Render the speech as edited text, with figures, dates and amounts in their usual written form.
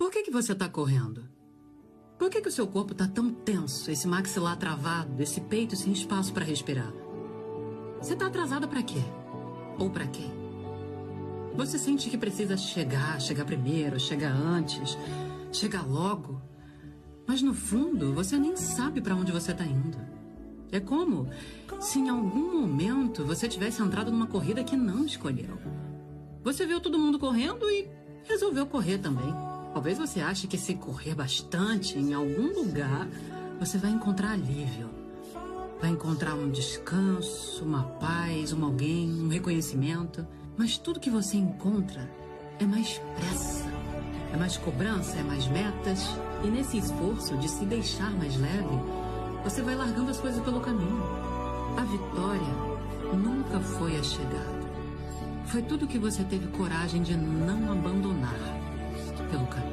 Por que você está correndo? Por que o seu corpo está tão tenso, esse maxilar travado, esse peito sem espaço para respirar? Você está atrasada para quê? Ou para quem? Você sente que precisa chegar primeiro, chegar antes, chegar logo. Mas no fundo, você nem sabe para onde você está indo. É como se em algum momento você tivesse entrado numa corrida que não escolheu. Você viu todo mundo correndo e resolveu correr também. Talvez você ache que se correr bastante em algum lugar, você vai encontrar alívio. Vai encontrar um descanso, uma paz, alguém, um reconhecimento. Mas tudo que você encontra é mais pressa, é mais cobrança, é mais metas. E nesse esforço de se deixar mais leve, você vai largando as coisas pelo caminho. A vitória nunca foi a chegada. Foi tudo que você teve coragem de não abandonar pelo caminho.